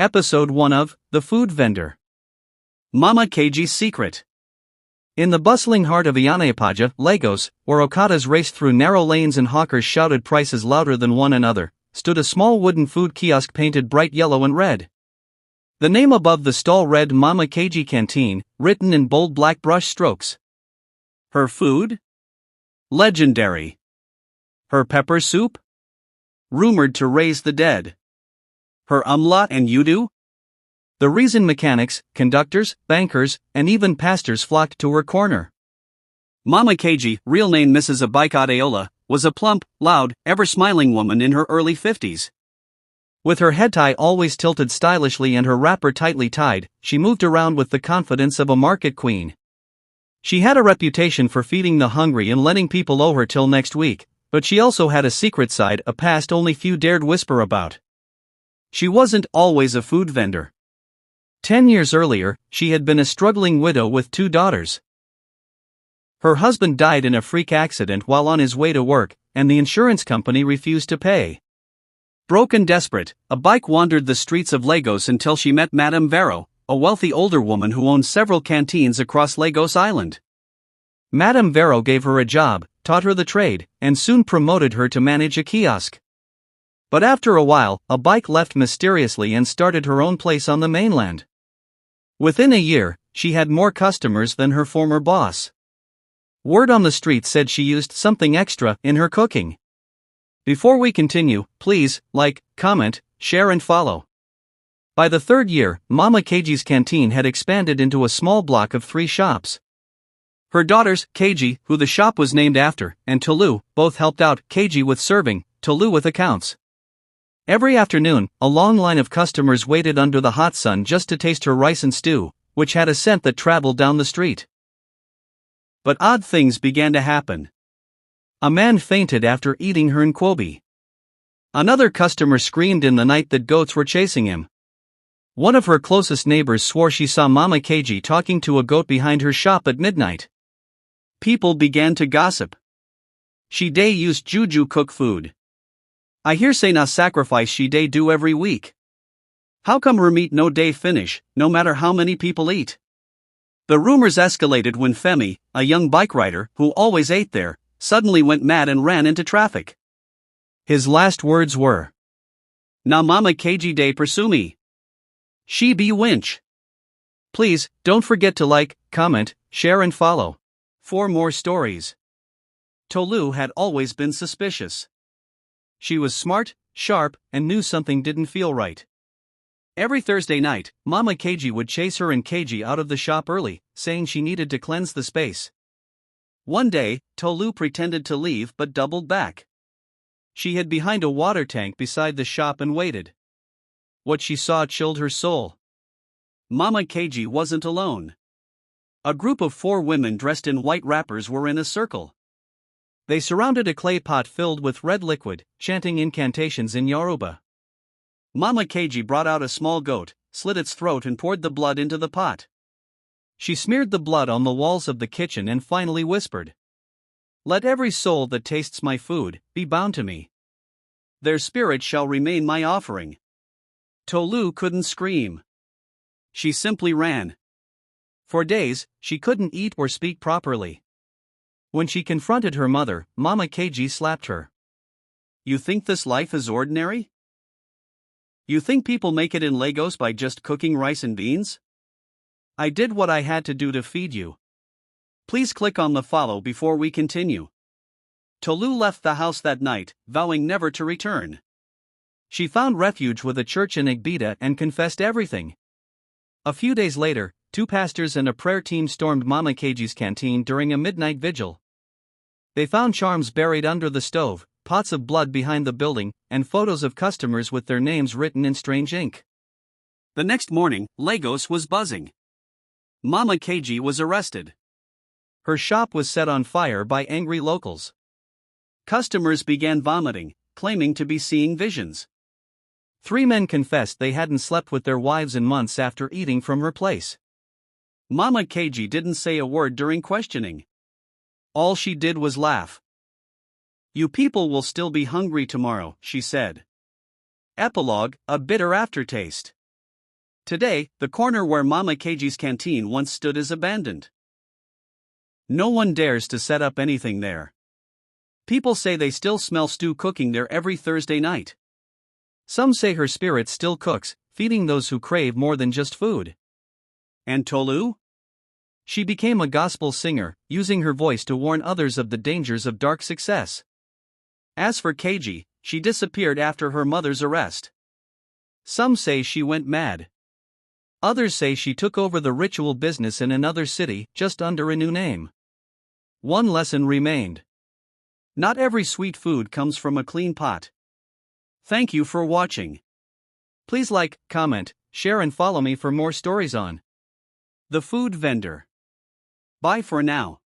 Episode 1 of The Food Vendor. Mama Keiji's Secret. In the bustling heart of Ianapaja, Lagos, where okadas raced through narrow lanes and hawkers shouted prices louder than one another, stood a small wooden food kiosk painted bright yellow and red. The name above the stall read Mama Keiji Canteen, written in bold black brush strokes. Her food? Legendary. Her pepper soup? Rumored to raise the dead. Her umlaut and yudu? The reason mechanics, conductors, bankers, and even pastors flocked to her corner. Mama Keiji, real name Mrs. Abike Adeola, was a plump, loud, ever-smiling woman in her early 50s. With her head tie always tilted stylishly and her wrapper tightly tied, she moved around with the confidence of a market queen. She had a reputation for feeding the hungry and letting people owe her till next week, but she also had a secret side, a past only few dared whisper about. She wasn't always a food vendor. 10 years earlier, she had been a struggling widow with 2 daughters. Her husband died in a freak accident while on his way to work, and the insurance company refused to pay. Broke and desperate, Abike wandered the streets of Lagos until she met Madame Vero, a wealthy older woman who owned several canteens across Lagos Island. Madame Vero gave her a job, taught her the trade, and soon promoted her to manage a kiosk. But after a while, Abike left mysteriously and started her own place on the mainland. Within a year, she had more customers than her former boss. Word on the street said she used something extra in her cooking. Before we continue, please like, comment, share and follow. By the 3rd year, Mama Keiji's canteen had expanded into a small block of 3 shops. Her daughters, Keiji, who the shop was named after, and Tolu, both helped out, Keiji with serving, Tolu with accounts. Every afternoon, a long line of customers waited under the hot sun just to taste her rice and stew, which had a scent that traveled down the street. But odd things began to happen. A man fainted after eating her nkwobi. Another customer screamed in the night that goats were chasing him. One of her closest neighbors swore she saw Mama Keiji talking to a goat behind her shop at midnight. People began to gossip. She dey used juju cook food. I hear say na sacrifice she dey do every week. How come her meat no day finish, no matter how many people eat? The rumors escalated when Femi, a young bike rider who always ate there, suddenly went mad and ran into traffic. His last words were, "Na Mama Keiji dey pursue me. She be winch." Please, don't forget to like, comment, share and follow. For more stories. Tolu had always been suspicious. She was smart, sharp, and knew something didn't feel right. Every Thursday night, Mama Keiji would chase her and Keiji out of the shop early, saying she needed to cleanse the space. One day, Tolu pretended to leave but doubled back. She hid behind a water tank beside the shop and waited. What she saw chilled her soul. Mama Keiji wasn't alone. A group of 4 women dressed in white wrappers were in a circle. They surrounded a clay pot filled with red liquid, chanting incantations in Yoruba. Mama Keiji brought out a small goat, slit its throat and poured the blood into the pot. She smeared the blood on the walls of the kitchen and finally whispered, "Let every soul that tastes my food be bound to me. Their spirit shall remain my offering." Tolu couldn't scream. She simply ran. For days, she couldn't eat or speak properly. When she confronted her mother, Mama Keiji slapped her. "You think this life is ordinary? You think people make it in Lagos by just cooking rice and beans? I did what I had to do to feed you." Please click on the follow before we continue. Tolu left the house that night, vowing never to return. She found refuge with a church in Igbita and confessed everything. A few days later, 2 pastors and a prayer team stormed Mama Keiji's canteen during a midnight vigil. They found charms buried under the stove, pots of blood behind the building, and photos of customers with their names written in strange ink. The next morning, Lagos was buzzing. Mama Keiji was arrested. Her shop was set on fire by angry locals. Customers began vomiting, claiming to be seeing visions. 3 men confessed they hadn't slept with their wives in months after eating from her place. Mama Keiji didn't say a word during questioning. All she did was laugh. "You people will still be hungry tomorrow," she said. Epilogue, a bitter aftertaste. Today, the corner where Mama KG's canteen once stood is abandoned. No one dares to set up anything there. People say they still smell stew cooking there every Thursday night. Some say her spirit still cooks, feeding those who crave more than just food. And Tolu? She became a gospel singer, using her voice to warn others of the dangers of dark success. As for KG, she disappeared after her mother's arrest. Some say she went mad. Others say she took over the ritual business in another city, just under a new name. One lesson remained. Not every sweet food comes from a clean pot. Thank you for watching. Please like, comment, share and follow me for more stories on The Food Vendor. Bye for now.